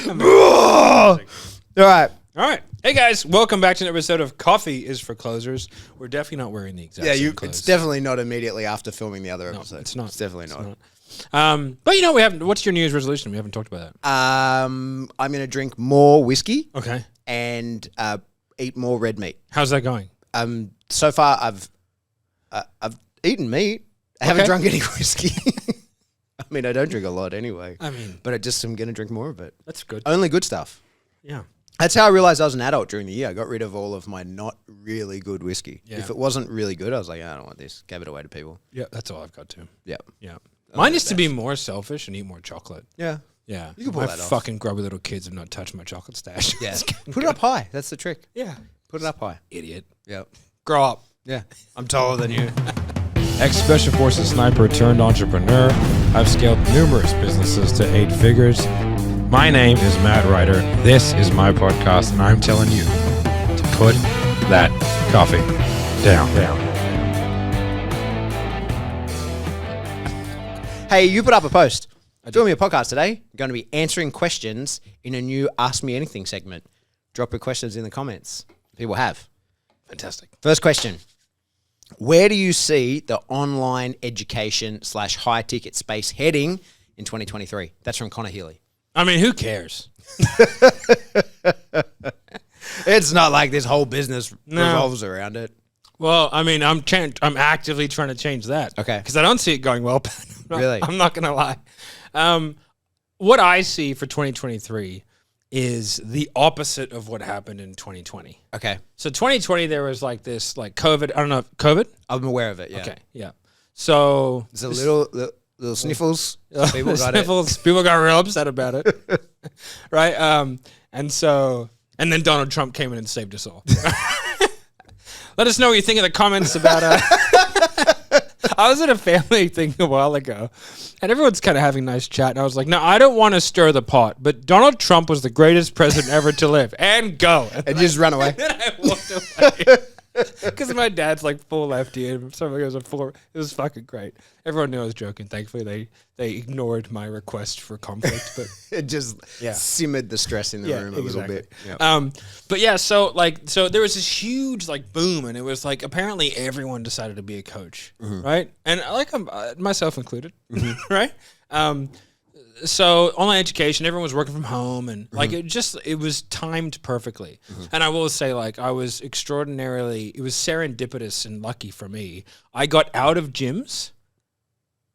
All right. Hey guys, welcome back to an episode of Coffee is for Closers. We're definitely not wearing the exact same clothes. It's definitely not immediately after filming the other No, episode. it's not. It's definitely not. But you know, we haven't. What's your New Year's resolution? We haven't talked about that. I'm going to drink more whiskey. Okay. And eat more red meat. How's that going? So far I've eaten meat. I haven't drunk any whiskey. I mean, I don't drink a lot anyway. But I'm going to drink more of it. That's good. Only good stuff. Yeah. That's how I realized I was an adult during the year. I got rid of all of my not really good whiskey. Yeah. If it wasn't really good, I was like, I don't want this. Gave it away to people. Yeah, that's all I've got too. Yeah. Yeah. Mine is to be more selfish and eat more chocolate. Yeah. Yeah. You can pull that off. Fucking grubby little kids have not touched my chocolate stash. Yeah. Put it up high. That's the trick. Yeah. Put it up high. Idiot. Yep. Grow up. Yeah. I'm taller than you. Ex-Special Forces sniper turned entrepreneur. I've scaled numerous businesses to 8 figures. My name is Matt Ryder. This is my podcast, and I'm telling you to put that coffee down. Hey, you put up a post. Doing me a podcast today. I'm going to be answering questions in a new Ask Me Anything segment. Drop your questions in the comments. People have. Fantastic. First question. Where do you see the online education / high ticket space heading in 2023? That's from Connor Healy. I mean, who cares? It's not like this whole business revolves around it. Well, I mean, I'm actively trying to change that. Okay. Because I don't see it going well. Really? I'm not going to lie. What I see for 2023 is the opposite of what happened in 2020. Okay. So 2020, there was like this, like COVID. I don't know. COVID? I'm aware of it, yeah. Okay, yeah. So There's a little sniffles. People got sniffles. People got real upset about it. Right? And then Donald Trump came in and saved us all. Let us know what you think in the comments about I was at a family thing a while ago, and everyone's kind of having a nice chat, and I was like, no, I don't want to stir the pot, but Donald Trump was the greatest president ever to live, and go. And just run away. Then I walked away. Because my dad's like full lefty, and somebody was it was fucking great. Everyone knew I was joking. Thankfully, they ignored my request for conflict, but it just simmered the stress in the room a little bit. Yep. But yeah, so there was this huge like boom, and it was like apparently everyone decided to be a coach, right? And like I'm myself included, right? So online education, everyone was working from home, and like it was timed perfectly. And I will say, like, it was serendipitous and lucky for me. I got out of gyms,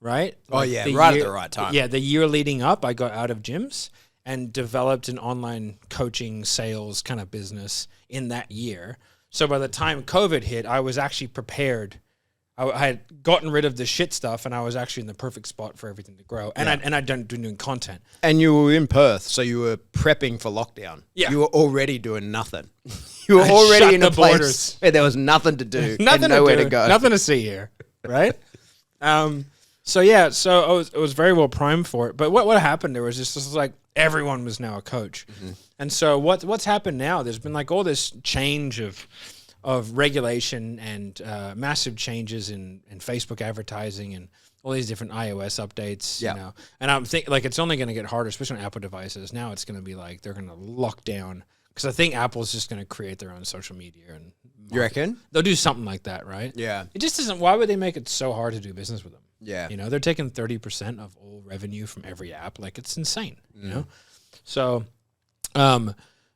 right? Like at the right time. Yeah, the year leading up, I got out of gyms and developed an online coaching sales kind of business in that year. So by the time COVID hit, I was actually prepared. I had gotten rid of the shit stuff, and I was actually in the perfect spot for everything to grow. And I'd done doing content. And you were in Perth, so you were prepping for lockdown. Yeah. You were already doing nothing. You were already in a place where there was nothing to do and nowhere to go. Nothing to see here, right? So it was very well primed for it. But what happened there was just like everyone was now a coach. And so what's happened now, there's been like all this change of regulation and massive changes in Facebook advertising and all these different iOS updates, you know. And I'm thinking like it's only going to get harder, especially on Apple devices. Now it's going to be like they're going to lock down because I think Apple's just going to create their own social media and you reckon they'll do something like that, right? Yeah. It just isn't. Why would they make it so hard to do business with them? Yeah. You know, they're taking 30% of all revenue from every app. Like it's insane. You know, so.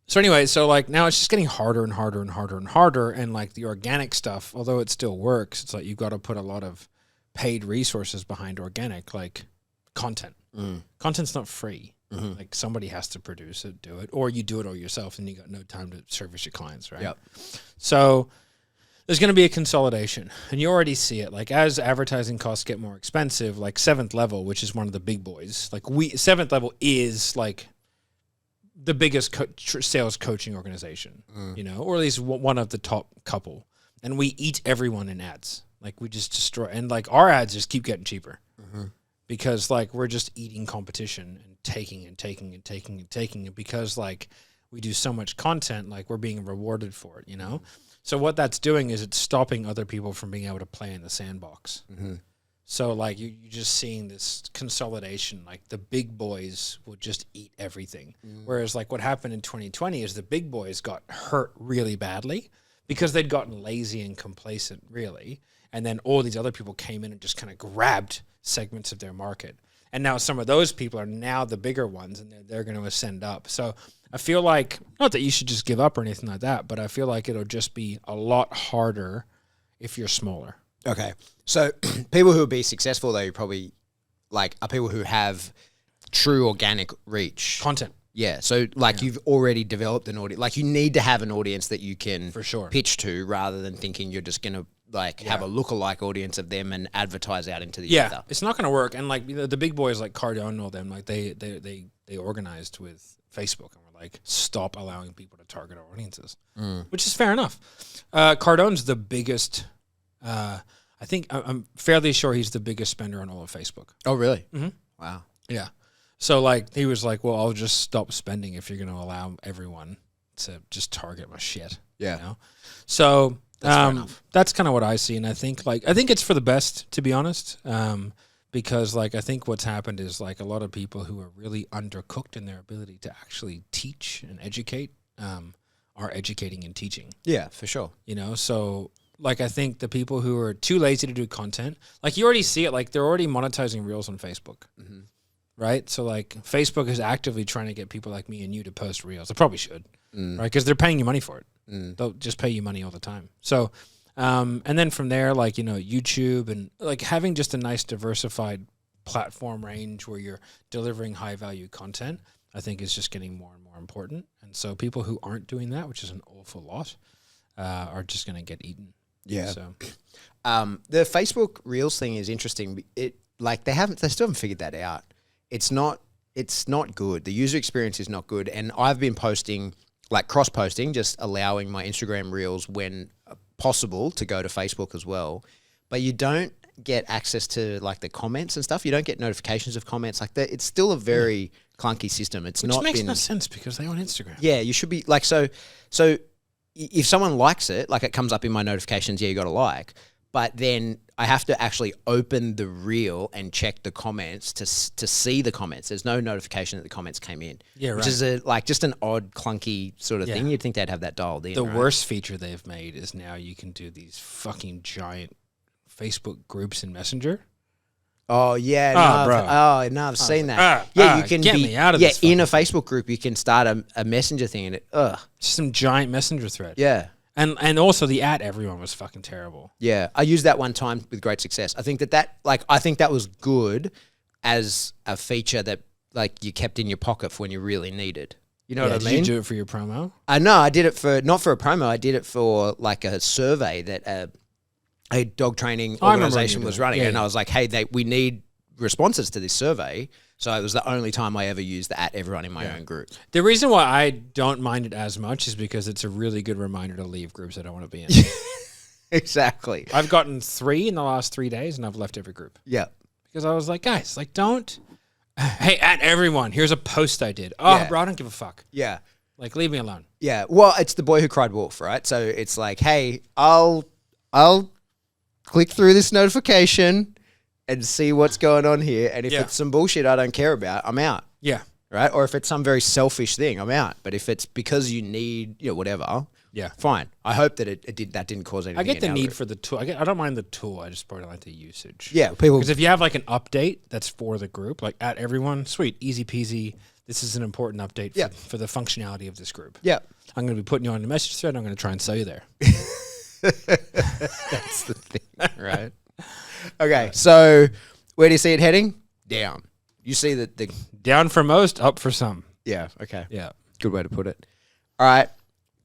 So anyway, so like now it's just getting harder and harder and harder and harder. And like the organic stuff, although it still works, it's like you've got to put a lot of paid resources behind organic, like content. Content's not free. Like somebody has to produce it, do it, or you do it all yourself and you got no time to service your clients, right? Yep. So there's going to be a consolidation, and you already see it. Like as advertising costs get more expensive, like 7th Level, which is one of the big boys, like 7th Level is like the biggest sales coaching organization, you know, or at least one of the top couple. And we eat everyone in ads. Like we just destroy, and like our ads just keep getting cheaper because like we're just eating competition and taking it because like we do so much content, like we're being rewarded for it, you know? So what that's doing is it's stopping other people from being able to play in the sandbox. So like you're just seeing this consolidation, like the big boys will just eat everything. Whereas like what happened in 2020 is the big boys got hurt really badly because they'd gotten lazy and complacent really. And then all these other people came in and just kind of grabbed segments of their market. And now some of those people are now the bigger ones and they're going to ascend up. So I feel like, not that you should just give up or anything like that, but I feel like it'll just be a lot harder if you're smaller. Okay. So people who will be successful, though, you probably like are people who have true organic reach. Content. Yeah. So like you've already developed an audience. Like you need to have an audience that you can For sure. pitch to rather than thinking you're just going to like have a lookalike audience of them and advertise out into the ether. It's not going to work. And like the big boys like Cardone and all them, like they organized with Facebook and were like, stop allowing people to target our audiences, which is fair enough. Cardone's the biggest. I think I'm fairly sure he's the biggest spender on all of Facebook. Oh, really? Mm-hmm. Wow. Yeah. So like he was like, well, I'll just stop spending if you're going to allow everyone to just target my shit. Yeah. You know? So that's kind of what I see, and I think it's for the best, to be honest. Because like I think what's happened is like a lot of people who are really undercooked in their ability to actually teach and educate are educating and teaching. Yeah, for sure. You know, so like I think the people who are too lazy to do content, like you already see it, like they're already monetizing Reels on Facebook, right? So like Facebook is actively trying to get people like me and you to post Reels. They probably should, right? Because they're paying you money for it. They'll just pay you money all the time. So, and then from there, like, you know, YouTube and like having just a nice diversified platform range where you're delivering high value content, I think is just getting more and more important. And so people who aren't doing that, which is an awful lot, are just going to get eaten. Yeah. So, the Facebook Reels thing is interesting. They still haven't figured that out. It's not good. The user experience is not good. And I've been posting, like cross-posting, just allowing my Instagram Reels when possible to go to Facebook as well. But you don't get access to like the comments and stuff. You don't get notifications of comments like that. It's still a very clunky system. Which makes no sense because they own Instagram. Yeah, you should be like, so if someone likes it, like it comes up in my notifications, you got to like, but then I have to actually open the reel and check the comments to see the comments. There's no notification that the comments came in. Yeah, right. Which is just an odd, clunky sort of thing. You'd think they'd have that dialed in. The worst feature they've made is now you can do these fucking giant Facebook groups in Messenger. Oh yeah, I've seen that. You can get me out of this in a Facebook group. You can start a messenger thing and just some giant messenger thread. Yeah, and also the @everyone was fucking terrible. Yeah, I used that one time with great success. I think that was good as a feature that like you kept in your pocket for when you really needed. You know what I mean? Did you do it for your promo? No, I did it not for a promo. I did it for like a survey that a dog training organization was running, and I was like, "Hey, we need responses to this survey." So it was the only time I ever used the @everyone in my own group. The reason why I don't mind it as much is because it's a really good reminder to leave groups I don't want to be in. Exactly. I've gotten 3 in the last 3 days, and I've left every group. Yeah, because I was like, guys, like, don't. Hey, @everyone, here's a post I did. Oh, bro, I don't give a fuck. Yeah, like leave me alone. Yeah, well, it's the boy who cried wolf, right? So it's like, hey, I'll click through this notification and see what's going on here. And if it's some bullshit I don't care about, I'm out. Yeah. Right? Or if it's some very selfish thing, I'm out. But if it's because you need, whatever, fine. I hope that it didn't cause anything. I get the need for the tool. I don't mind the tool. I just probably like the usage. Yeah. Because if you have like an update that's for the group, like @everyone, sweet, easy peasy. This is an important update for the functionality of this group. Yeah. I'm going to be putting you on the message thread. I'm going to try and sell you there. That's the thing, right? Okay, so where do you see it heading? Down. You see the down for most, up for some. Yeah. Okay. Yeah. Good way to put it. All right.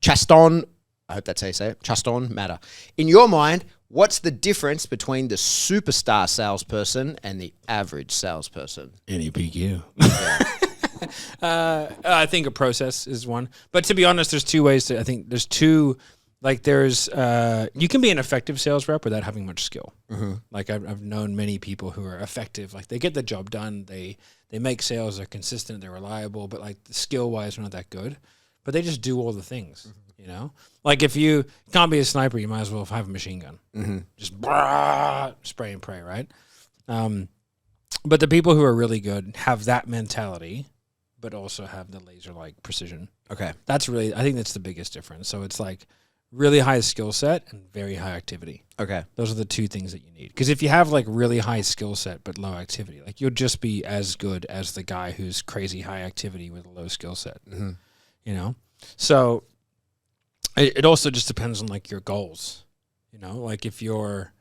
Chaston. I hope that's how you say it. Chaston matter. In your mind, what's the difference between the superstar salesperson and the average salesperson? NEPQ. I think a process is one, but to be honest, there's 2 ways to. I think there's 2. Like there's, you can be an effective sales rep without having much skill. Like I've known many people who are effective. Like they get the job done. They make sales. They're consistent. They're reliable. But like skill wise, they're not that good. But they just do all the things. You know, like if you can't be a sniper, you might as well have a machine gun. Just spray and pray, right? But the people who are really good have that mentality, but also have the laser-like precision. Okay. That's really, I think that's the biggest difference. So it's like really high skill set and very high activity. Okay. Those are the two things that you need. Because if you have like really high skill set but low activity, like you'll just be as good as the guy who's crazy high activity with a low skill set. Mm-hmm. You know? So it also just depends on like your goals. You know, like if you're,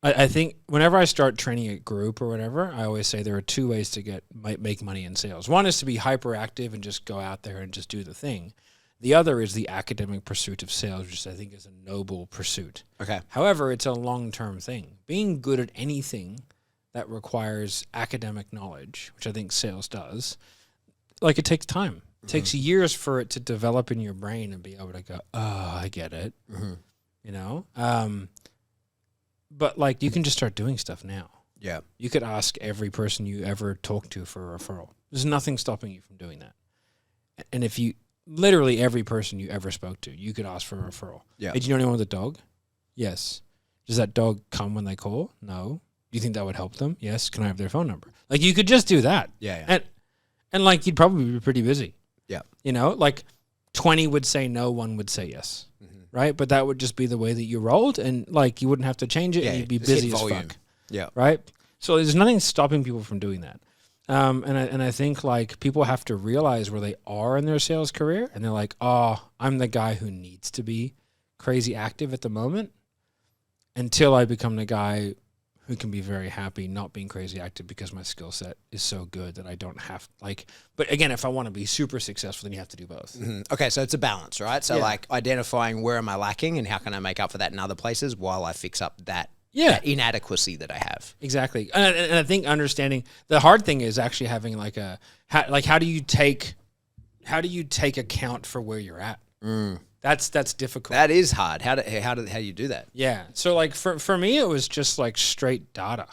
I think whenever I start training a group or whatever, I always say there are two ways to make money in sales. One is to be hyperactive and just go out there and just do the thing. The other is the academic pursuit of sales, which I think is a noble pursuit. Okay. However, it's a long-term thing. Being good at anything that requires academic knowledge, which I think sales does, like it takes time. It takes years for it to develop in your brain and be able to go, oh, I get it. Mm-hmm. You know? But like you can just start doing stuff now. Yeah. You could ask every person you ever talk to for a referral. There's nothing stopping you from doing that. And if you, literally every person you ever spoke to, you could ask for a referral. Yeah. Hey, do you know anyone with a dog? Yes. Does that dog come when they call? No. Do you think that would help them? Yes. Can I have their phone number? Like you could just do that. Yeah. And like you'd probably be pretty busy. Yeah. You know, like 20 would say no, 1 would say yes. Right? But that would just be the way that you rolled, and like you wouldn't have to change it, and you'd be busy as fuck. Yeah. Right? So there's nothing stopping people from doing that. And I think like people have to realize where they are in their sales career, and they're like, oh, I'm the guy who needs to be crazy active at the moment until I become the guy who can be very happy not being crazy active because my skill set is so good that I don't have like, but again, if I want to be super successful, then you have to do both. Mm-hmm. Okay. So it's a balance, right? So like identifying where am I lacking and how can I make up for that in other places while I fix up that inadequacy that I have. Exactly. And I think understanding the hard thing is actually having like how do you take account for where you're at? That's difficult. That is hard. How do you do that? Yeah. So like for me, it was just like straight data.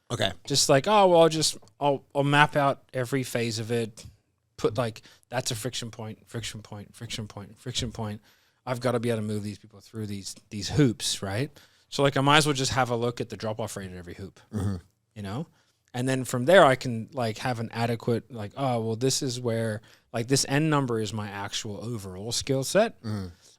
Okay. Just like, oh, well, I'll map out every phase of it, put like, that's a friction point. I've got to be able to move these people through these hoops, right? So like I might as well just have a look at the drop-off rate at every hoop, you know? And then from there I can like have an adequate, like, oh, well, this is where like this end number is my actual overall skill set.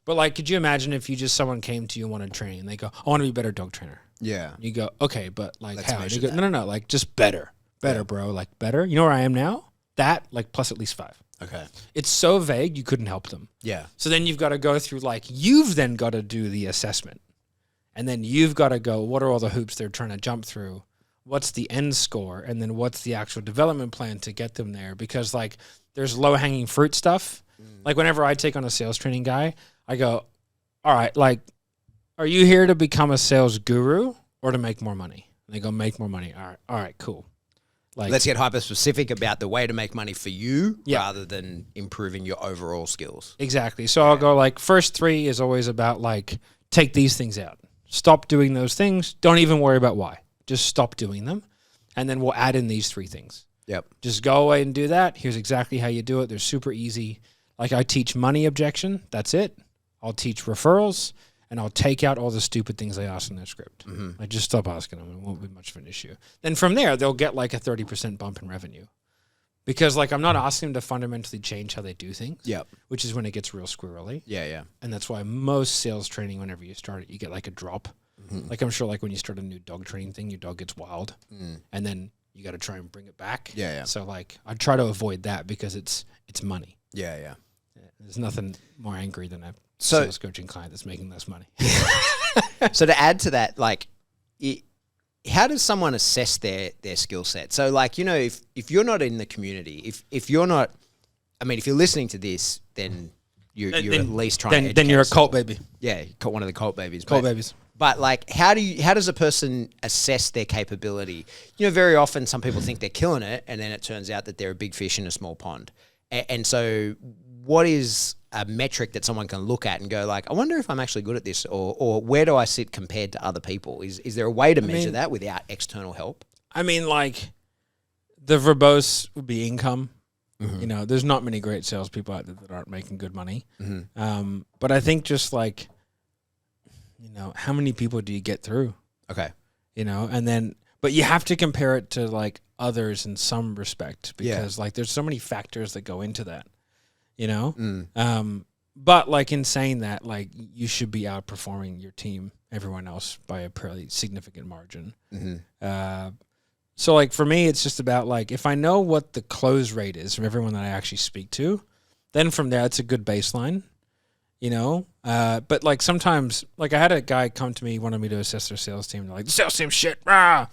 But like, could you imagine if someone came to you and wanted training and they go, I want to be a better dog trainer. Yeah. You go, okay, but like Let's how? And you measure go, no, like just better, bro, like better. You know where I am now? That like plus at least 5. Okay. It's so vague you couldn't help them. Yeah. So then you've got to go through like, you've then got to do the assessment. And then you've got to go, what are all the hoops they're trying to jump through? What's the end score? And then what's the actual development plan to get them there? Because like there's low-hanging fruit stuff. Like whenever I take on a sales training guy, I go, all right, like, are you here to become a sales guru or to make more money? And they go, make more money. All right, cool. Like, let's get hyper specific about the way to make money for you rather than improving your overall skills. Exactly. So I'll go like first 3 is always about like, take these things out. Stop doing those things. Don't even worry about why. Just stop doing them. And then we'll add in these 3 things. Yep. Just go away and do that. Here's exactly how you do it. They're super easy. Like I teach money objection. That's it. I'll teach referrals, and I'll take out all the stupid things they ask in their script. I just stop asking them. It won't be much of an issue. Then from there, they'll get like a 30% bump in revenue. Because like I'm not asking them to fundamentally change how they do things. Yep. Which is when it gets real squirrely. Yeah. And that's why most sales training, whenever you start it, you get like a drop. Like I'm sure like when you start a new dog training thing, your dog gets wild. And then you got to try and bring it back. Yeah. So like I try to avoid that because it's money. Yeah. There's nothing more angry than a sales coaching client that's making less money. So to add to that, like, how does someone assess their skill set? So like, you know, if you're not in the community, if you're not, I mean, if you're listening to this, then you're at least trying to educate then you're a yourself. cult baby. Yeah, one of the cult babies. Babies. But like, how does a person assess their capability? You know, very often some people think they're killing it, and then it turns out that they're a big fish in a small pond. And so what is a metric that someone can look at and go like, I wonder if I'm actually good at this, or where do I sit compared to other people? Is there a way to measure that without external help? I mean, like, the verbose would be income. You know, there's not many great salespeople out there that aren't making good money. But I think just like, you know, how many people do you get through? Okay. You know, and then But you have to compare it to like others in some respect because like there's so many factors that go into that, you know? But like in saying that, like you should be outperforming your team, everyone else by a pretty significant margin. So like for me, it's just about like, if I know what the close rate is from everyone that I actually speak to, then from there, it's a good baseline, you know? But like sometimes, like I had a guy come to me, wanted me to assess their sales team. They're like, the sales team shit, rah!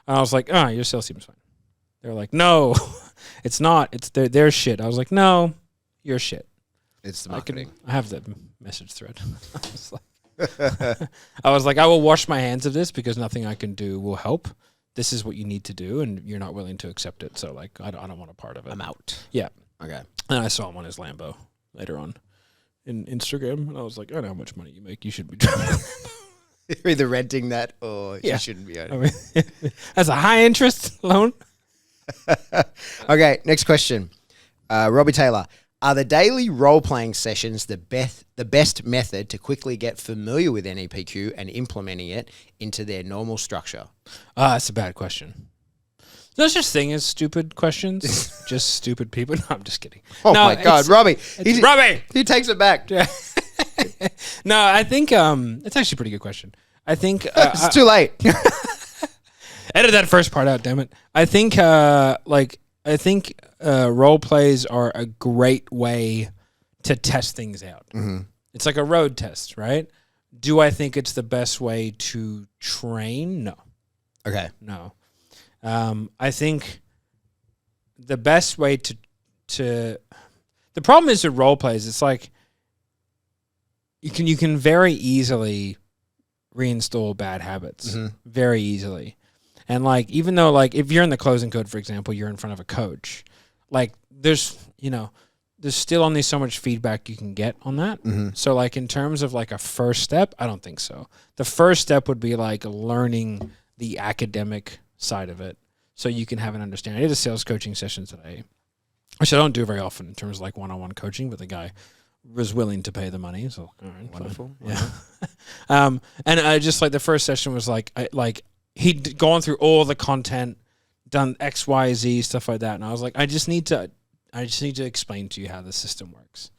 And I was like, your sales team's fine. They're like, no, it's not. It's their shit. I was like, no, your shit. It's the marketing. I have the message thread. I was like, I will wash my hands of this because nothing I can do will help. This is what you need to do, and you're not willing to accept it. So, like, I don't want a part of it. I'm out. Yeah. Okay. And I saw him on his Lambo later on in Instagram, and I was like, I know how much money you make. You should be driving. You're either renting that or you shouldn't be owning it. That's a high interest loan. Okay, next question. Robbie Taylor. Are the daily role-playing sessions the best method to quickly get familiar with NEPQ and implementing it into their normal structure? That's a bad question. No such thing as stupid questions. Just stupid people. No, I'm just kidding. Oh my God, Robbie. Robbie! He takes it back. No, I think it's actually a pretty good question. I think... it's too late. Edit that first part out, damn it. I think role plays are a great way to test things out. It's like a road test, right? Do I think it's the best way to train? No. Okay. No. I think the best way to the problem is with role plays, it's like you can very easily reinstall bad habits very easily. And like, even though like if you're in the closing code, for example, you're in front of a coach, like there's still only so much feedback you can get on that. So like in terms of like a first step, I don't think so. The first step would be like learning the academic side of it so you can have an understanding. I did a sales coaching session today, which I don't do very often in terms of like one-on-one coaching, but the guy was willing to pay the money. So all right, wonderful. Yeah. And I just like the first session was like, he'd gone through all the content, done X, Y, Z, stuff like that. And I was like, I just need to explain to you how the system works.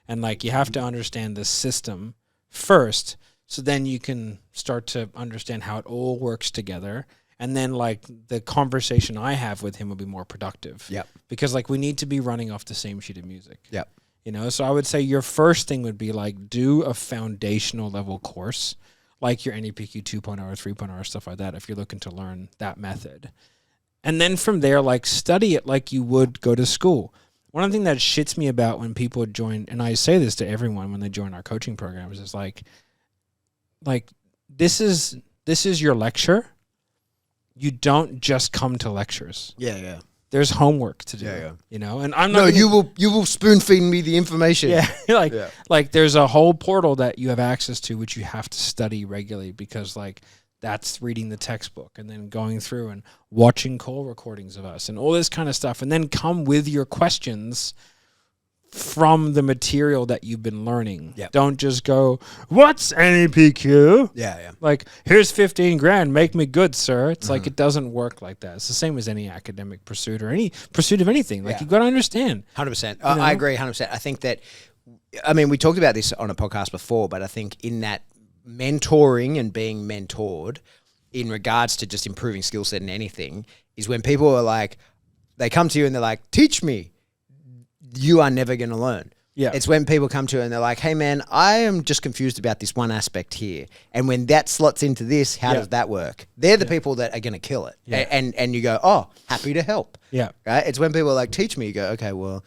And like, you have to understand the system first, so then you can start to understand how it all works together. And then like the conversation I have with him will be more productive. Yep. Because like we need to be running off the same sheet of music. Yep. You know, so I would say your first thing would be like do a foundational level course, like your NEPQ 2.0 or 3.0 or stuff like that, if you're looking to learn that method. And then from there, like study it like you would go to school. One of the things that shits me about when people join, and I say this to everyone when they join our coaching programs, is like this is your lecture. You don't just come to lectures. Yeah, yeah. There's homework to do. Yeah, yeah. You know, and I'm not. You will spoon feed me the information. Yeah, like there's a whole portal that you have access to, which you have to study regularly, because like that's reading the textbook and then going through and watching call recordings of us and all this kind of stuff, and then come with your questions from the material that you've been learning. Yep. Don't just go, what's NEPQ? Yeah, yeah. Like, here's 15 grand, make me good, sir. It's like, it doesn't work like that. It's the same as any academic pursuit or any pursuit of anything. Like, you've got to understand. 100%. I agree 100%. I think that, I mean, we talked about this on a podcast before, but I think in that mentoring and being mentored in regards to just improving skill set in anything is when people are like, they come to you and they're like, teach me. You are never going to learn. Yeah. It's when people come to you and they're like, hey man, I am just confused about this one aspect here. And when that slots into this, how does that work? They're the people that are going to kill it. Yeah. And you go, oh, happy to help. Yeah. Right. It's when people are like, teach me. You go, okay, well,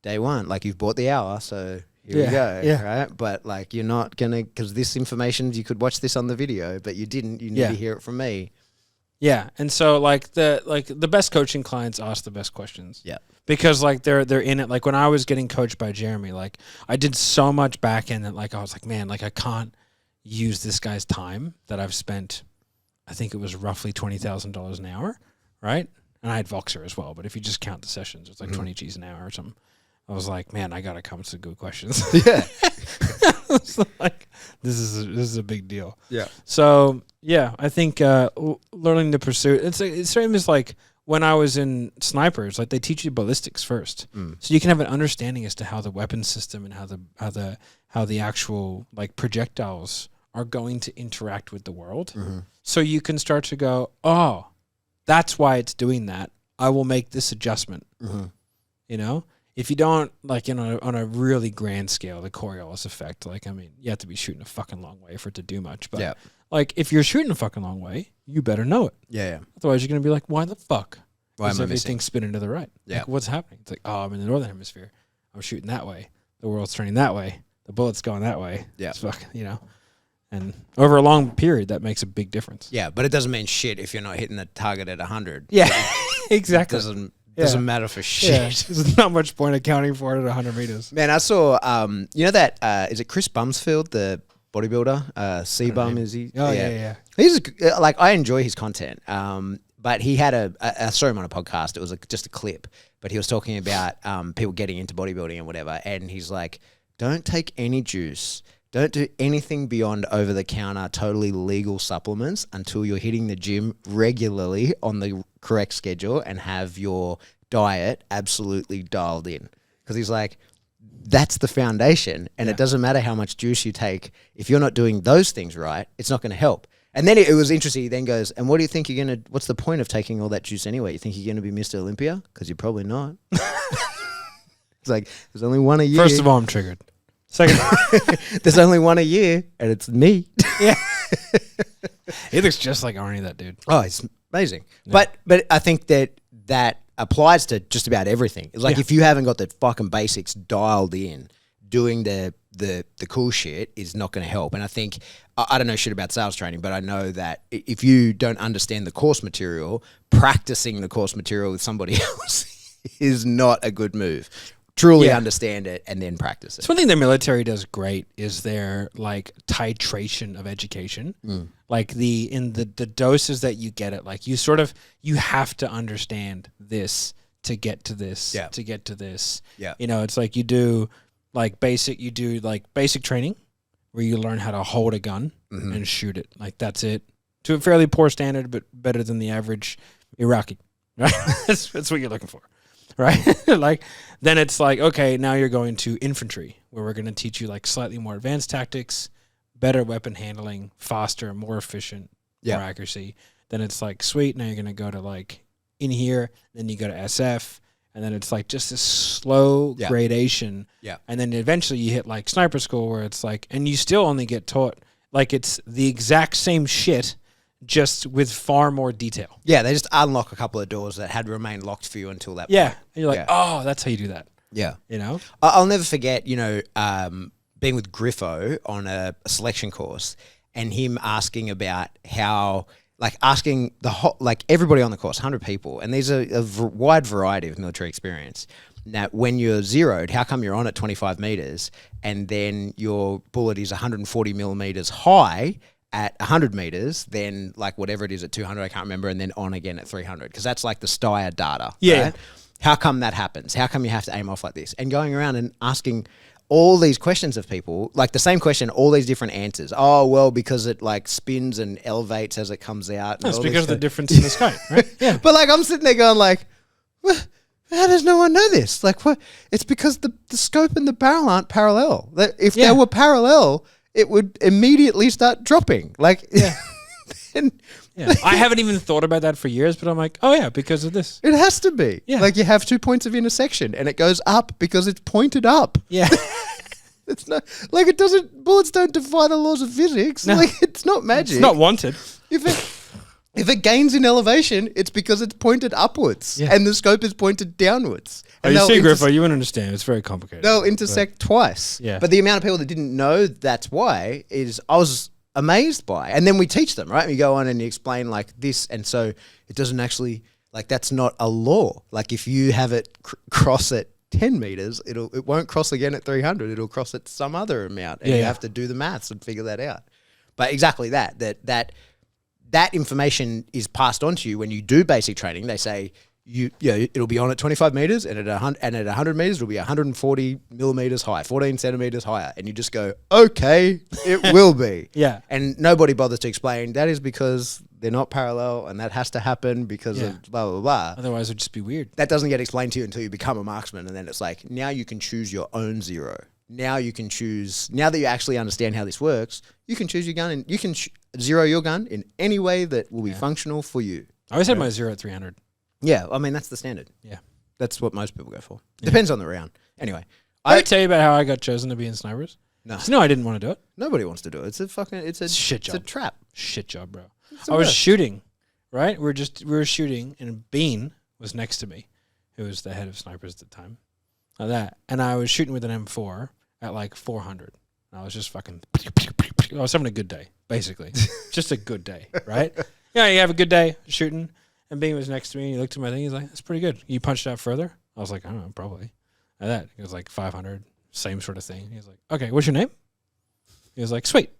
day one, like you've bought the hour. So here we go. Yeah. Right. But like, you're not going to, because this information, you could watch this on the video, but you didn't, you need to hear it from me. Yeah. And so like the best coaching clients ask the best questions. Yeah. Because like they're in it. Like when I was getting coached by Jeremy, like I did so much back end that like I was like, man, like I can't use this guy's time that I've spent. I think it was roughly $20,000 an hour, right? And I had Voxer as well, but if you just count the sessions, it's like 20 G's an hour or something. I was like, man, I gotta come to good questions. Yeah. It's like this is a big deal. Yeah. So yeah, I think learning the pursuit. It's the same as like when I was in snipers. Like they teach you ballistics first, so you can have an understanding as to how the weapon system and how the actual like projectiles are going to interact with the world. So you can start to go, oh, that's why it's doing that. I will make this adjustment. You know, if you don't, like, you know, on a really grand scale, the Coriolis effect, like, I mean, you have to be shooting a fucking long way for it to do much. But, like, if you're shooting a fucking long way, you better know it. Yeah. Otherwise, you're going to be like, why the fuck Why is am I everything missing? spinning to the right? Yeah. Like, what's happening? It's like, oh, I'm in the northern hemisphere. I'm shooting that way. The world's turning that way. The bullet's going that way. Yeah. It's fucking, you know. And over a long period, that makes a big difference. Yeah, but it doesn't mean shit if you're not hitting the target at 100. Yeah, exactly. It doesn't matter for shit. Yeah. There's not much point accounting for it at 100 meters. Man, I saw, you know that, is it Chris Bumsfield, the bodybuilder? C-Bum, is he? Oh, yeah. He's, like, I enjoy his content. But he had I saw him on a podcast. It was just a clip, but he was talking about people getting into bodybuilding and whatever. And he's like, don't take any juice. Don't do anything beyond over-the-counter, totally legal supplements until you're hitting the gym regularly on the correct schedule and have your diet absolutely dialed in. Because he's like, that's the foundation, and it doesn't matter how much juice you take. If you're not doing those things right, it's not going to help. And then it was interesting. He then goes, and what do you think you're going to, what's the point of taking all that juice anyway? You think you're going to be Mr. Olympia? Because you're probably not. It's like, there's only one a year. First of all, I'm triggered. Second, there's only one a year, and it's me. yeah. He looks just like Arnie, that dude. Oh, it's amazing. Yeah. But I think that applies to just about everything. It's like if you haven't got the fucking basics dialed in, doing the cool shit is not going to help. And I think, I don't know shit about sales training, but I know that if you don't understand the course material, practicing the course material with somebody else is not a good move. Truly understand it and then practice it. So one thing the military does great is their like titration of education. Like the doses that you get it, like you have to understand this to get to this, to get to this. Yeah. You know, it's like you do basic training where you learn how to hold a gun and shoot it. Like that's it. To a fairly poor standard, but better than the average Iraqi. Right? That's what you're looking for. Right? Like, then it's like, okay, now you're going to infantry, where we're going to teach you like slightly more advanced tactics, better weapon handling, faster, more efficient, more accuracy. Then it's like, sweet, now you're going to go to like in here, then you go to SF, and then it's like just this slow gradation. Yeah. And then eventually you hit like sniper school, where it's like, and you still only get taught, like it's the exact same shit, just with far more detail. Yeah, they just unlock a couple of doors that had remained locked for you until that point. And you're like, oh, that's how you do that. Yeah. You know? I'll never forget, you know, being with Griffo on a selection course and him asking about how, like asking everybody on the course, 100 people, and there's a wide variety of military experience. Now, when you're zeroed, how come you're on at 25 meters and then your bullet is 140 millimeters high at 100 meters, then like whatever it is at 200, I can't remember, and then on again at 300, because that's like the Steyr data. Yeah. Right? How come that happens? How come you have to aim off like this? And going around and asking all these questions of people, like the same question, all these different answers. Oh, well, because it like spins and elevates as it comes out. That's because of the difference in the sky, right? Yeah. But like I'm sitting there going like, well, how does no one know this? Like what? It's because the scope and the barrel aren't parallel. If they were parallel, it would immediately start dropping. Like, I haven't even thought about that for years, but I'm like, oh yeah, because of this. It has to be. Yeah. Like you have 2 points of intersection and it goes up because it's pointed up. Yeah. It's not like bullets don't defy the laws of physics. No. Like it's not magic. It's not wanted. If it gains in elevation, it's because it's pointed upwards and the scope is pointed downwards. And you see, Griffo, you wouldn't understand. It's very complicated. They'll intersect twice. Yeah. But the amount of people that didn't know that's why I was amazed by. And then we teach them, right? We go on and you explain like this. And so it doesn't actually, like that's not a law. Like if you have it cross at 10 meters, it won't cross again at 300. It'll cross at some other amount. And you have to do the maths and figure that out. But exactly that information is passed on to you when you do basic training. They say, it'll be on at 25 meters, and at 100 meters, it'll be 140 millimeters high, 14 centimeters higher, and you just go, okay, it will be. Yeah. And nobody bothers to explain that is because they're not parallel, and that has to happen because of blah blah blah. Otherwise, it would just be weird. That doesn't get explained to you until you become a marksman, and then it's like, now you can choose your own zero. Now you can choose. Now that you actually understand how this works, you can choose your gun, and you can zero your gun in any way that will be functional for you. I always had my 0 at 300. Yeah, I mean, that's the standard. Yeah. That's what most people go for. Depends on the round. Anyway. Did I tell you about how I got chosen to be in snipers? No. No, I didn't want to do it. Nobody wants to do it. It's a shit job. It's a trap. Shit job, bro. I was shooting, right? We were shooting, and Bean was next to me, who was the head of snipers at the time. Like that. And I was shooting with an M4 at like 400. And I was just fucking... I was having a good day, basically. Just a good day, right? Yeah, you have a good day shooting. And Bean was next to me, and he looked at my thing. He's like, "That's pretty good. You punched out further?" I was like, "I don't know, probably." Like that. It was like 500, same sort of thing. He was like, "Okay, what's your name?" He was like, "Sweet."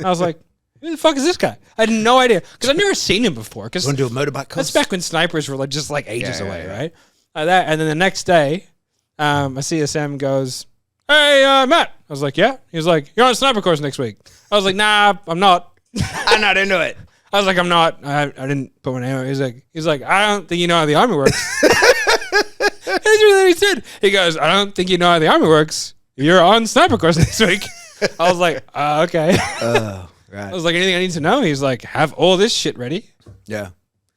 I was like, "Who the fuck is this guy?" I had no idea because I've never seen him before. Because want to do a motorbike course? That's back when snipers were like just like ages away, right? Like that. And then the next day, a CSM goes, "Hey, Matt." I was like, "Yeah." He was like, "You're on a sniper course next week." I was like, "Nah, I'm not. I'm not into it." I was like, "I'm not. I didn't put my name on it." He's like, "I don't think you know how the army works." That's really what he said. He goes, "I don't think you know how the army works. You're on sniper course next week." I was like, okay. Oh, right. I was like, "Anything I need to know?" He's like, "Have all this shit ready." Yeah.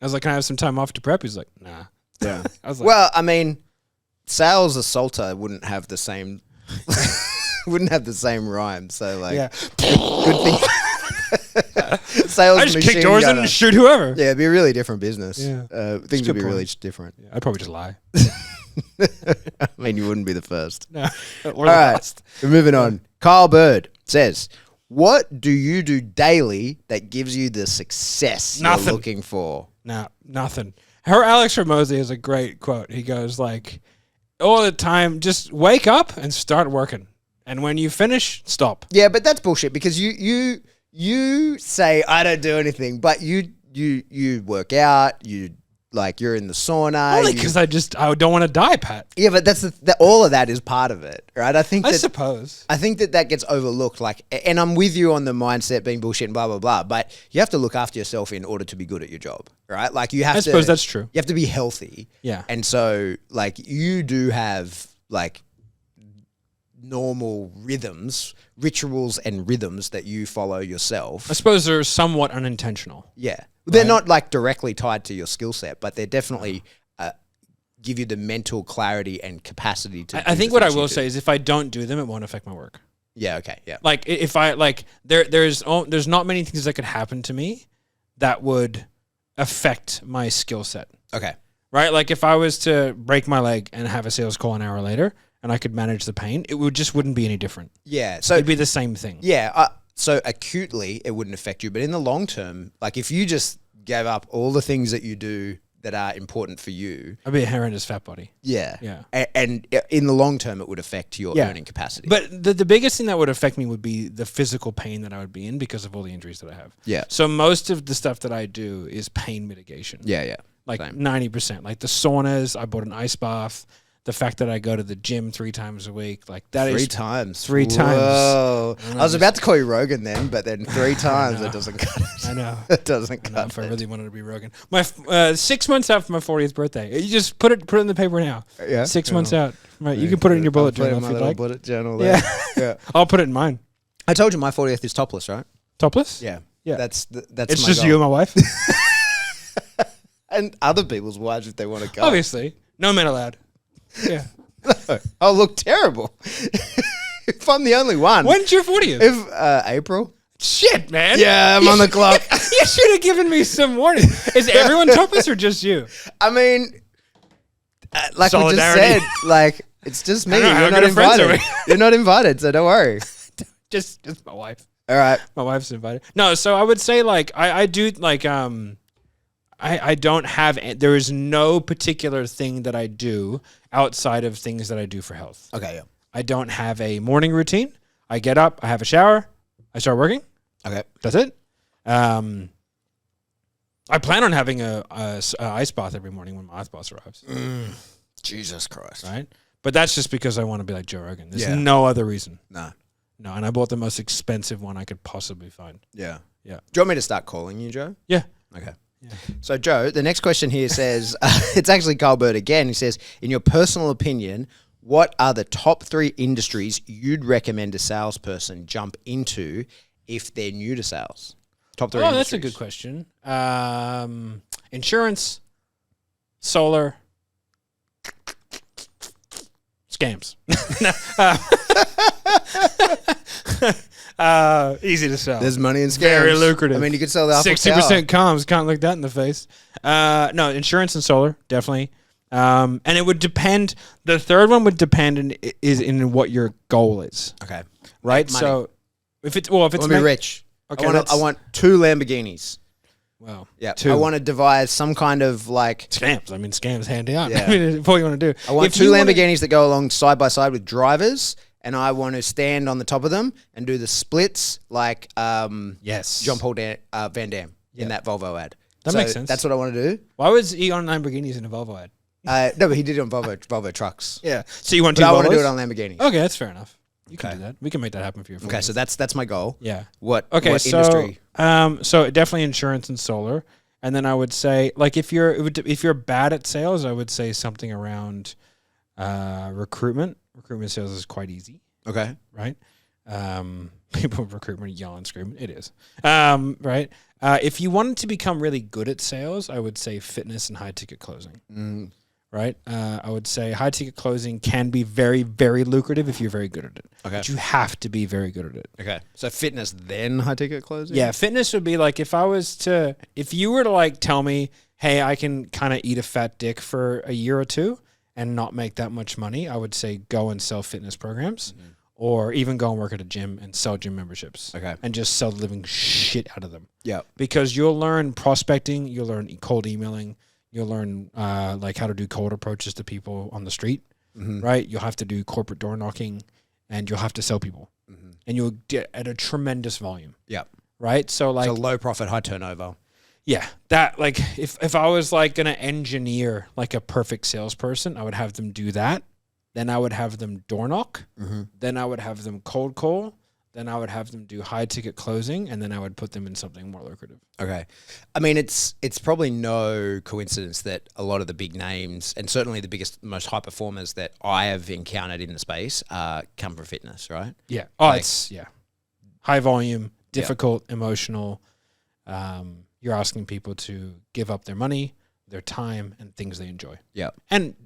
I was like, "Can I have some time off to prep?" He's like, "Nah." Yeah. I was like, well, I mean, sales assaulter wouldn't have the same rhyme. So like, yeah. Good thing. Sales I just kick machine doors in gunner. and shoot whoever. Yeah, it'd be a really different business. Yeah. Things would be really different. Yeah, I'd probably just lie. I mean, you wouldn't be the first. No. All right, we're moving on. Kyle Bird says, "What do you do daily that gives you the success you're looking for?" No, nothing. Her Alex Ramosi has a great quote. He goes like, all the time, just wake up and start working. And when you finish, stop. Yeah, but that's bullshit because you say I don't do anything, but you work out, you're in the sauna. Only because I don't want to die, Pat. Yeah, but that's all of that is part of it, right? I suppose. I think that gets overlooked. Like, and I'm with you on the mindset being bullshit and blah blah blah. But you have to look after yourself in order to be good at your job, right? Like you have. I suppose that's true. You have to be healthy. Yeah. And so, like, you do have like normal rituals and rhythms that you follow yourself. I suppose they're somewhat unintentional. Yeah. They're not like directly tied to your skill set, but they definitely give you the mental clarity and capacity to. I think what I will say is if I don't do them, it won't affect my work. Yeah. Okay. Yeah. Like if I like there's not many things that could happen to me that would affect my skill set. Okay. Right. Like if I was to break my leg and have a sales call an hour later and I could manage the pain, it wouldn't be any different. Yeah. So it'd be the same thing. Yeah. So acutely, it wouldn't affect you, but in the long term, like if you just gave up all the things that you do that are important for you, I'd be a horrendous fat body. Yeah. Yeah. And in the long term, it would affect your earning capacity. But the biggest thing that would affect me would be the physical pain that I would be in because of all the injuries that I have. Yeah. So most of the stuff that I do is pain mitigation. Yeah. Yeah. Like Same. 90%. Like the saunas, I bought an ice bath. The fact that I go to the gym 3 times a week, like that is 3 times. 3 times. Whoa. I was about to call you Rogan then, but then 3 times it doesn't cut it. I know. It doesn't cut if I really wanted to be Rogan. My 6 months out from my 40th birthday. You just put it in the paper now. Yeah. 6 months out. Right. You can put it in your bullet journal if you'd like. Bullet journal there. Yeah. I'll put it in mine. I told you my 40th is topless, right? Topless? Yeah. Yeah. That's it's my just goal. you and my wife? And other people's wives if they want to go. Obviously. No men allowed. Yeah. I'll look terrible. If I'm the only one. When's your 40th? If April. Shit, man. Yeah, I'm on the clock. You should have given me some warning. Is everyone topless or just you? I mean, like we just Solidarity. said, like it's just me. I don't know, You're how not good of friends are invited. You're not invited, so don't worry. Just my wife. All right. My wife's invited. No, so I would say like I do like I don't have there is no particular thing that I do outside of things that I do for health. Okay, yeah. I don't have a morning routine. I get up, I have a shower, I start working. Okay. That's it. I plan on having a ice bath every morning when my ice bath arrives. Jesus Christ. Right? But that's just because I want to be like Joe Rogan. There's Yeah. no other reason. No. No, and I bought the most expensive one I could possibly find. Yeah. Yeah. Do you want me to start calling you, Joe? Yeah. Okay. Yeah. So, Joe, the next question here says, it's actually Carlbert again. He says, in your personal opinion, what are the top 3 industries you'd recommend a salesperson jump into if they're new to sales? Top 3 industries. That's a good question. Insurance, solar, scams. Easy to sell. There's money in scams. Very lucrative. I mean, you could sell the Eiffel 60% Tower. comms. Can't look that in the face. No, insurance and solar, definitely. And it would depend. The third one would depend in what your goal is. Okay. Right? Money. So if it's I want to be rich. Okay, I want 2 Lamborghinis. Well, Yeah. 2. I want to devise some kind of like. Scams. I mean, scams hand out. Yeah. I mean, that's what you want to do. I want If 2 you wanna- Lamborghinis that go along side by side with drivers, and I want to stand on the top of them and do the splits like Yes. Jean-Paul Van Damme Yeah. in that Volvo ad. That makes sense. That's what I want to do. Why was he on Lamborghinis in a Volvo ad? No, but he did it on Volvo trucks. Yeah. So you want But to I want to do it on Lamborghinis. Okay, that's fair enough. You can Okay. do that. We can make that happen for you. Okay, so that's my goal. yeah. What Okay, what so industry? so definitely insurance and solar, and then I would say like if you're bad at sales, I would say something around recruitment. Recruitment sales is quite easy, Okay. right? People with recruitment yell and scream. It is, right? If you wanted to become really good at sales, I would say fitness and high ticket closing. Right? I would say high ticket closing can be very, very lucrative if you're very good at it. Okay. But you have to be very good at it. Okay. So fitness then high ticket closing? Yeah, fitness would be like if you were to like tell me, hey, I can kind of eat a fat dick for a year or 2 and not make that much money, I would say go and sell fitness programs or even go and work at a gym and sell gym memberships. Okay. And just sell the living shit out of them. Yeah. Because you'll learn prospecting, you'll learn cold emailing, you'll learn like how to do cold approaches to people on the street, right? You'll have to do corporate door knocking and you'll have to sell people. And you'll get at a tremendous volume. Yeah. Right? So like So low profit, high turnover. yeah, that like if I was like going to engineer like a perfect salesperson, I would have them do that. Then I would have them door knock. Then I would have them cold call. Then I would have them do high ticket closing, and then I would put them in something more lucrative. Okay. I mean, it's probably no coincidence that a lot of the big names, and certainly the biggest, most high performers that I have encountered in the space come from fitness, right? Yeah. Oh, it's high volume, difficult, emotional. You're asking people to give up their money, their time, and things they enjoy. Yeah. And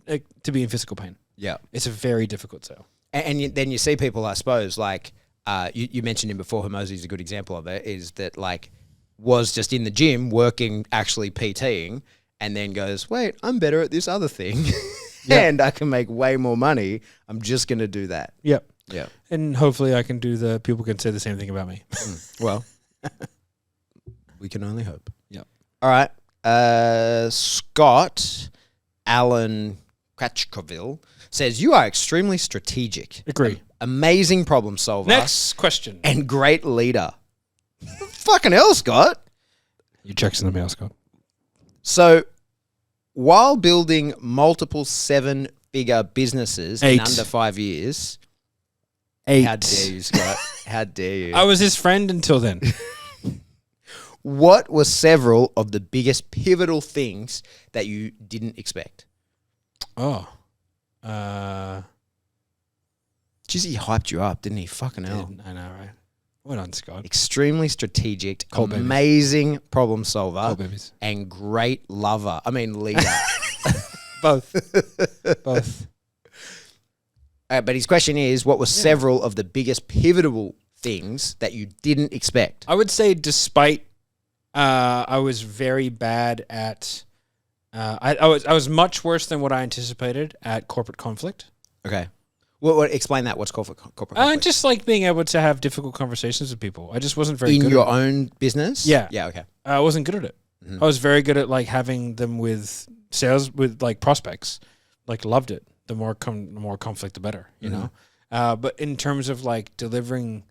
to be in physical pain. Yeah. It's a very difficult sale. And then you see people, I suppose, like you mentioned him before, Hermosi is a good example of it, is that like was just in the gym working, actually PTing, and then goes, wait, I'm better at this other thing and I can make way more money. I'm just going to do that. Yep. Yeah. And hopefully people can say the same thing about me. Well, we can only hope. Yep. All right. Scott Allen Kratchkoville says, you are extremely strategic. Agree. Amazing problem solver. Next question. And great leader. Fucking hell, Scott. Your check's in the mail, Scott. So, while building multiple 7-figure businesses in 8. under 5 years, 8. how dare you, Scott? How dare you? I was his friend until then. What were several of the biggest pivotal things that you didn't expect? Oh. Jeez, he hyped you up, didn't he? Fucking hell. I know, right? Well done, Scott. Extremely strategic, Cool babies. amazing problem solver, Cool babies. and great lover. I mean, leader. Both. Both. But his question is, what were several of the biggest pivotal things that you didn't expect? I would say despite I was very bad at I was much worse than what I anticipated at corporate conflict. Okay. What explain that. What's corporate conflict? Just like being able to have difficult conversations with people. I just wasn't very in good your at it. own business? Yeah. Yeah, okay. I wasn't good at it. I was very good at like having them with sales with like prospects. Like loved it. The more conflict, the better. You know. But in terms of like delivering,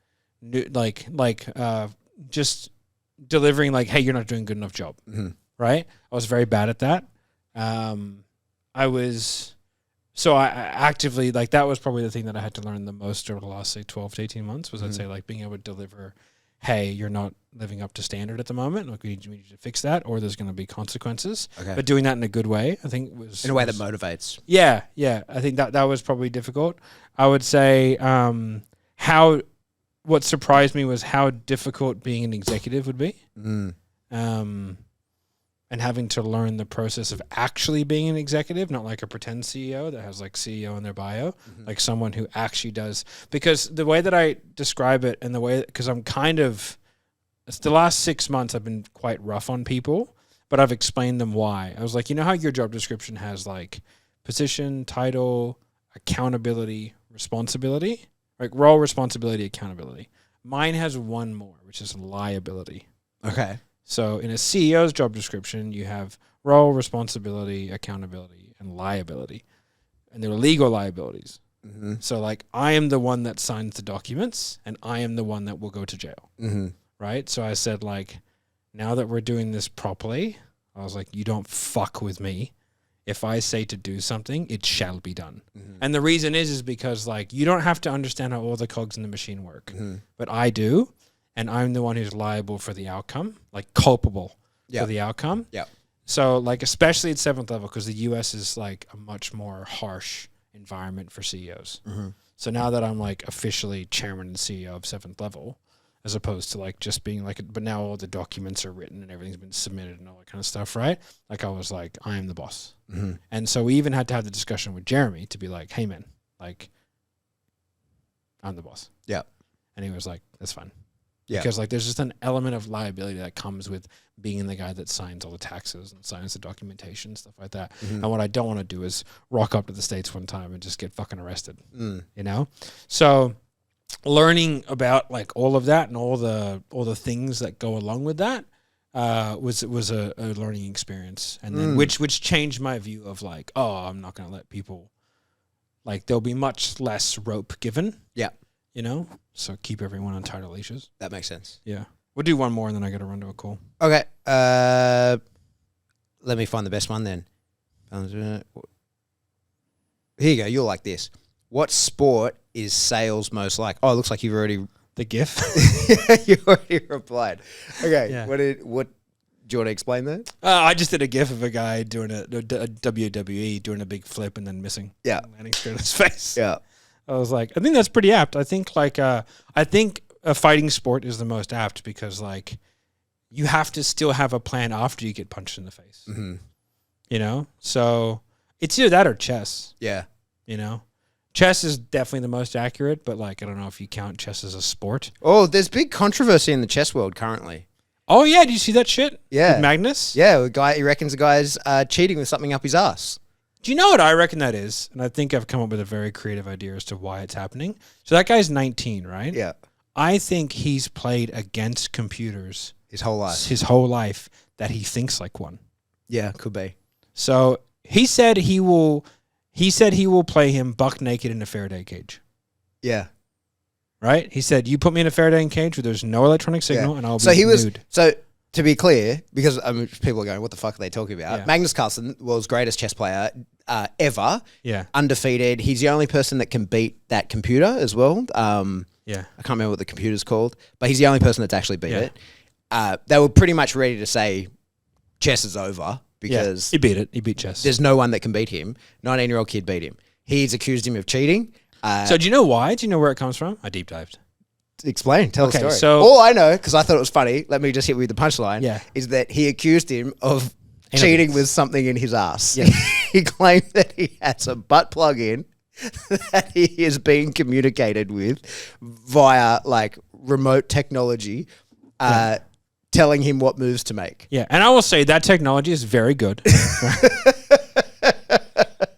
just delivering like, hey, you're not doing a good enough job. right? I was very bad at that. So I actively, like, that was probably the thing that I had to learn the most over the last, say, 12 to 18 months was I'd say, like, being able to deliver, hey, you're not living up to standard at the moment. Like, we need you to fix that, or there's going to be consequences. Okay. But doing that in a good way, I think was... In a way that motivates. Yeah. I think that was probably difficult. I would say what surprised me was how difficult being an executive would be. And having to learn the process of actually being an executive, not like a pretend CEO that has like CEO in their bio, like someone who actually does. Because the way that I describe it and the way, because I'm it's the last 6 months I've been quite rough on people, but I've explained them why. I was like, you know how your job description has like position, title, accountability, responsibility? Like role, responsibility, accountability. Mine has one more, which is liability. Okay. So in a CEO's job description, you have role, responsibility, accountability, and liability. And there are legal liabilities. So like I am the one that signs the documents and I am the one that will go to jail. Right? So I said like, now that we're doing this properly, I was like, you don't fuck with me. If I say to do something, it shall be done. And the reason is because like you don't have to understand how all the cogs in the machine work. But I do. And I'm the one who's liable for the outcome, like culpable for the outcome. Yeah. So like, especially at 7th level, because the US is like a much more harsh environment for CEOs. So now that I'm like officially chairman and CEO of 7th level, as opposed to like just being like, but now all the documents are written and everything's been submitted and all that kind of stuff, right? Like I was like, I am the boss. And so we even had to have the discussion with Jeremy to be like, hey man, like I'm the boss. Yeah. And he was like, that's fine. Yeah. Because like there's just an element of liability that comes with being the guy that signs all the taxes and signs the documentation, stuff like that. And what I don't want to do is rock up to the States one time and just get fucking arrested. You know? So learning about like all of that and all the things that go along with that was a learning experience. And then which changed my view of like, oh, I'm not gonna let people, like there'll be much less rope given. Yeah. You know? So keep everyone on tighter leashes. That makes sense. Yeah. We'll do one more and then I got to run to a call. Okay. Let me find the best one then. Here you go. You'll like this. What sport is sales most like? Oh, it looks like you've already... The GIF? You already replied. Okay. Yeah. What do you want to explain that? I just did a GIF of a guy doing a WWE, doing a big flip and then missing. Yeah. Landing straight on his face. Yeah. I was like, I think that's pretty apt. I think a fighting sport is the most apt because like you have to still have a plan after you get punched in the face. You know? So it's either that or chess. Yeah. You know? Chess is definitely the most accurate, but like I don't know if you count chess as a sport. Oh, there's big controversy in the chess world currently. Oh yeah, did you see that shit? Yeah. With Magnus? Yeah, he reckons the guy's cheating with something up his ass. Do you know what I reckon that is? And I think I've come up with a very creative idea as to why it's happening. So that guy's 19, right? Yeah. I think he's played against computers his whole life that he thinks like one. Yeah, could be. So he said he will play him buck naked in a Faraday cage. Yeah. Right? He said, you put me in a Faraday cage where there's no electronic signal and I'll be nude. So to be clear, because people are going, what the fuck are they talking about? Yeah. Magnus Carlsen, world's greatest chess player ever. Yeah. Undefeated. He's the only person that can beat that computer as well. Yeah. I can't remember what the computer's called, but he's the only person that's actually beat it. They were pretty much ready to say chess is over because... he beat it. He beat chess. There's no one that can beat him. 19-year-old kid beat him. He's accused him of cheating. So do you know why? Do you know where it comes from? I deep dived. Explain. Tell the story. So all I know, because I thought it was funny, let me just hit with the punchline, is that he accused him of cheating with something in his ass. Yeah. He claimed that he had some butt plug in that he is being communicated with via like remote technology, telling him what moves to make. Yeah, and I will say that technology is very good.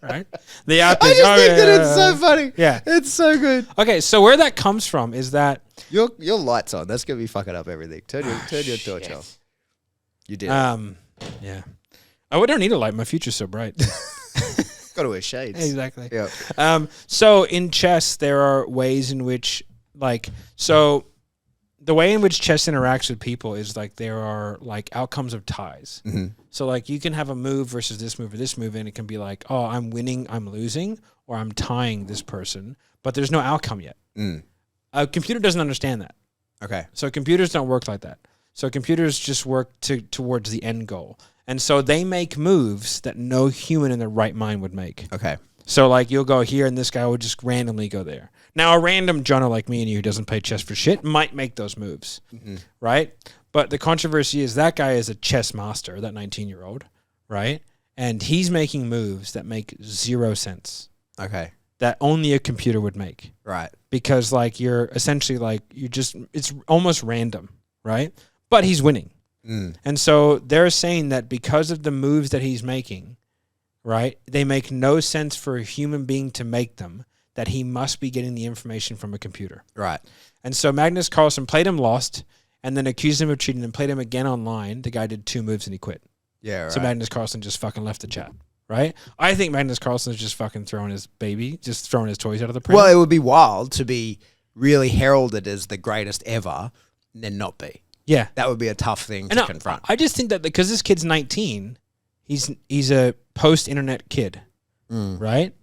Right? The app is, I just think that it's so funny. Yeah. It's so good. Okay, so where that comes from is that... Your light's on. That's going to be fucking up everything. Turn your torch off. You did Yeah. I don't need a light. My future's so bright. Got to wear shades. Exactly. Yeah. So in chess, there are ways in which, like... So the way in which chess interacts with people is like there are like outcomes of ties. Mm-hmm. So like you can have a move versus this move or this move, and it can be like, oh, I'm winning, I'm losing, or I'm tying this person, but there's no outcome yet. A computer doesn't understand that. Okay. So computers don't work like that. So computers just work towards the end goal. And so they make moves that no human in their right mind would make. Okay. So like you'll go here and this guy would just randomly go there. Now a random Jono like me and you who doesn't play chess for shit might make those moves, right? But the controversy is that guy is a chess master, that 19-year-old, right? And he's making moves that make zero sense. Okay. That only a computer would make. Right. Because like you're essentially like it's almost random, right? But he's winning. And so they're saying that because of the moves that he's making, right, they make no sense for a human being to make them, that he must be getting the information from a computer. Right. And so Magnus Carlsen played him lost and then accused him of cheating and played him again online. The guy did 2 moves and he quit. Yeah, right. So Magnus Carlsen just fucking left the chat, right? I think Magnus Carlsen is just fucking throwing his toys out of the pram. Well, it would be wild to be really heralded as the greatest ever and then not be. Yeah. That would be a tough thing to confront. I just think that because this kid's 19, he's a post-internet kid, right?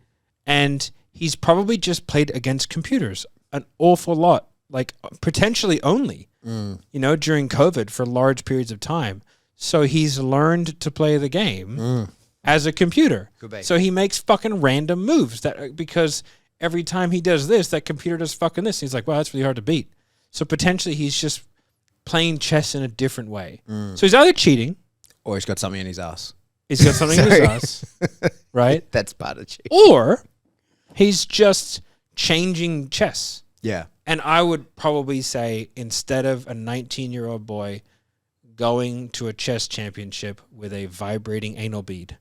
And he's probably just played against computers an awful lot, like potentially only, during COVID for large periods of time. So he's learned to play the game as a computer. Could be. So he makes fucking random moves because every time he does this, that computer does fucking this. He's like, wow, that's really hard to beat. So potentially he's just playing chess in a different way. So he's either cheating, or he's got something in his ass. He's got something in his ass, right? That's part of cheating. Or he's just changing chess. Yeah. And I would probably say instead of a 19-year-old boy going to a chess championship with a vibrating anal bead,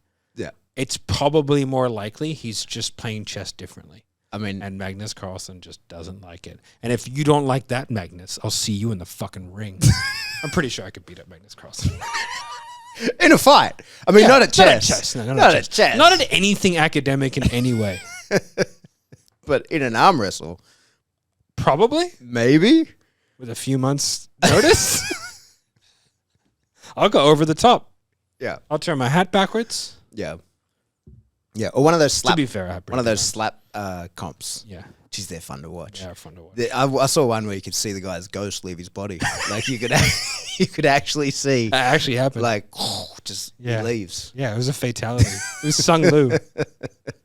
it's probably more likely he's just playing chess differently. I mean, And Magnus Carlsen just doesn't like it. And if you don't like that, Magnus, I'll see you in the fucking ring. I'm pretty sure I could beat up Magnus Carlsen. in a fight. I mean, not at chess. No, not at chess. Not at anything academic in any way. But in an arm wrestle. Probably. Maybe. With a few months' notice. I'll go over the top. Yeah. I'll turn my hat backwards. Yeah. Yeah. Or one of those slap. To be fair, I have one of those slap comps. Yeah. Geez, they're fun to watch. Yeah, fun to watch. I saw one where you could see the guy's ghost leave his body. Like you could actually see. That actually happened. Like, just he leaves. Yeah, it was a fatality. It was Sung Lu.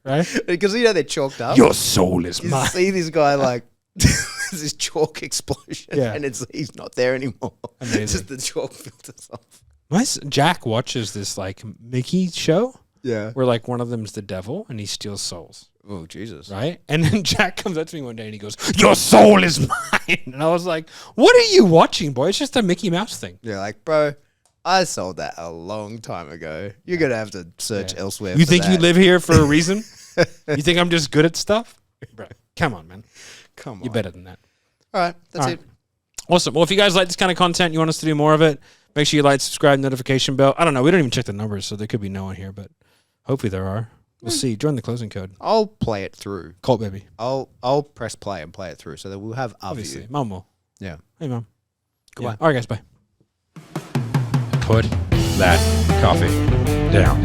Right? Because, they're chalked up. Your soul is You mine. see this guy like, there's this chalk explosion. Yeah. And he's not there anymore. Amazing. It's just the chalk filters off. Jack watches this like Mickey show Yeah. where like one of them's the devil and he steals souls. Oh, Jesus. Right? And then Jack comes up to me one day and he goes, your soul is mine. And I was like, what are you watching, boy? It's just a Mickey Mouse thing. Yeah, like, bro, I sold that a long time ago. You're going to have to search elsewhere. You for think that. you live here for a reason? You think I'm just good at stuff? Bro, come on, man. Come on. You're better than that. All right. That's All it. right. Awesome. Well, if you guys like this kind of content, you want us to do more of it, make sure you like, subscribe, notification bell. I don't know. We don't even check the numbers, so there could be no one here, but hopefully there are. We'll see. Join the closing code. I'll play it through. Colt, baby. I'll press play and play it through so that we'll have our Obviously. view. Mom will. Yeah. Hey, Mom. Goodbye. Yeah. All right, guys. Bye. Put that coffee down.